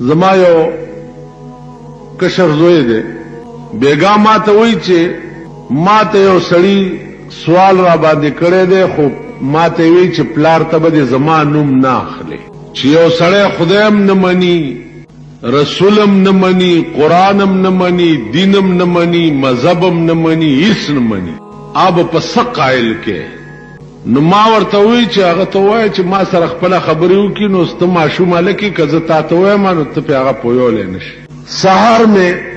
زما یو کشر زوی دی بیگا ما ته وایي چې ما ته یو سړی سوال را باندې کړی دی خو ما ته وایي چې پلار ته به زما نوم نه اخلي چې یو سړی خدایم نه مني رسولم نه مني قرآنم نه مني دینم نه مني مذهبم نه مني هیڅ نه مني اب په څه قایل کې نو ما ورته وایي چې هغه ته وایي چې ما سره خپله خبرې وکړي نو سته ماشوم هلکې که زه تا ته وایم نو ته پې هغه پوهولی نه شي سهار مې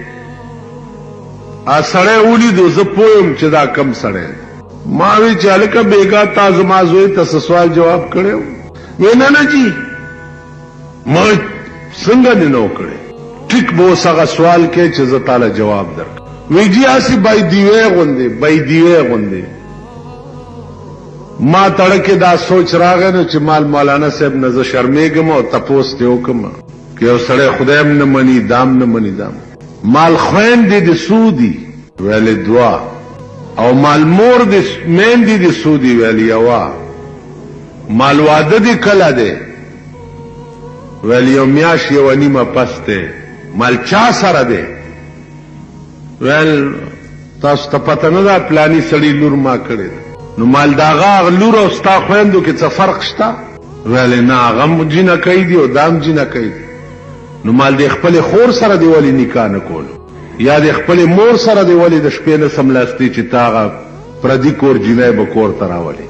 سړی ولیدو زه پویم چې دا کم سړی ما وی چې هلکه بیګا تا زما زوی ته څه سوال جواب کړی وی نه نه جي ما څنګه دې نه وکړی ټیک به اوس هغه سوال کې چې زه تاله جواب درکړم وی جي هسې بایدیوی غوندې بایدیوی غوندې ما تړکې دا سوچ راغی نو چې مال مولانا صاحب نه زه شرمېږم او تپوس دې وکړم که یو سړی خدایم نه مني دام نه مني دام مال خویندې د څو دي ویلې دوه او مال مور د میندې د څو دي ویلې یوه مال واده دې کله دی ویل یو میاشت یوه نیمه پس دی مال چا سره دی ویل تاسو ته پته نه ده پلاني سړي لور ما کړې ده نو مال د هغه لور او ستا خویندو کې څه فرق شته ویلې نه هغه هم جینکۍ دي او دا هم جینکۍ دي نو مال د خپلې خور سره دې ولې نکاح نه کولو یا د خپلې مور سره دې ولې د شپې نه سملاستې چې تا هغه پردي کور جینۍ به کور ته راولې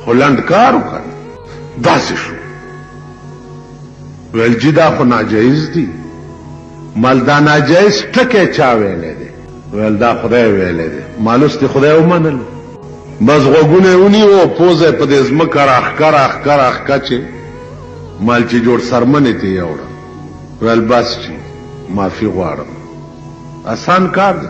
خو لنډ کار وکړه داسې شو ویل جی دا خو ناجایز دي مال دا ناجایز ټکی چا ویلی دی ویل دا خدای ویلی دی مال اوس دې خدای ومنل بس غوږونه یې ونیو پوزه یې په دې ځمکه راښکه راښکه چې مال چې جوړ سرمنې ته یوړه ویل بس چې معافي غواړم آسان کار دی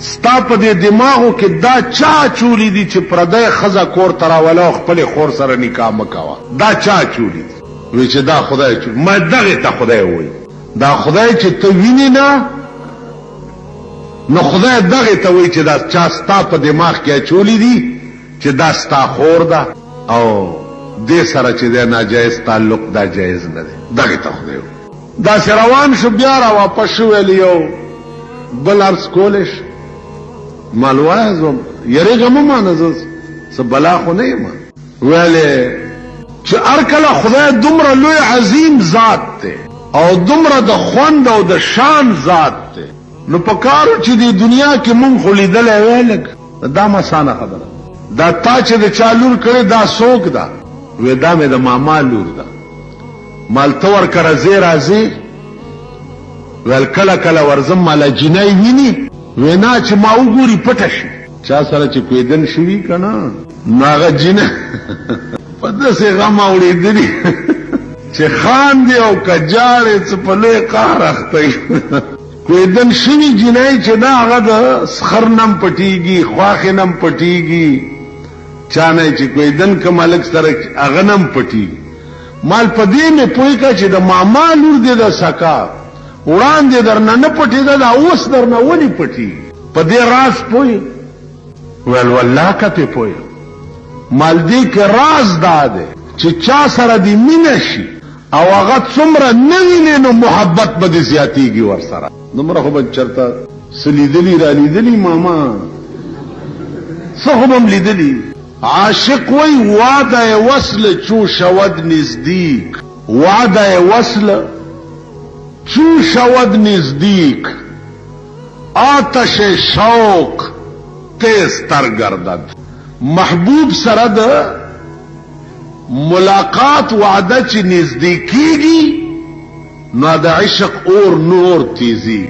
ستا په دې دماغو کې دا چا چولی دي چې پردی ښځه کور ته راوله او خپلې خور سره نکاح مه کوه دا چا چولی دي وی چې دا خدای چولی ما دغې ته خدای وایي دا خدای چې ته وینې نه نو خدای دغې ته وایي چې دا چا ستا په دماغ کې اچولی دي چې دا ستا خور ده او دې سره چې دی ناجایز تعلق دا جایز نه دی دغې ته خدای وایي داسې روان شو بیا را واپس شو ویل یو بل عرض کولی شو مال وایه زه یریږه مه مانه زه څه بلا خو نه یم ویلې چې هر کله خدای دومره لوی عظیم ذات دی او دومره د خوند او د شان ذات دی نو په کارو چې د دنیا کې مونږ خو لیدلی وی لږ دا مسانه خبره دا تا چې د چا لور کړې دا څوک ده وی دا مې د ماما لور ده مال ته ورکړه ځې راځې ویل کله کله ورځم ماله جینۍ ویني وی نه چې ما وګوري پټه شي چا سره چې کویدن شوي که نه نو هغه جینۍ په داسې غم اورېدلي چې خاندې او که جاړې څه په لوی قهر اخته کویدن شوي جینۍ چې نه هغه د سخر نم پټېږي خواښې نم پټېږي چا نه چې کویدن که ملک سره هغه نم پټېږي مال په دې مې پوه که چې د ماما لور دې د سکا وړاندې در نه نه پټېده دا اوس در نه ولې پټېږي په دې راز پوه ویل والله که پې پوه مال دې کې راز دا دی چې چا سره دې مینه شي او هغه څومره نه وینې نو محبت به دې زیاتېږي ورسره دومره خو به چېرته څه لیدلي را لیدلي ماما څه خو به هم لیدلي عاشق وی وعده وصل چو شود نزدیک وعده وصل چو شود نزدیک آتش شوق تیز تر گردد محبوب سره د ملاقات وعده چې نزدیکیږي نو د عشق اور نور تیزی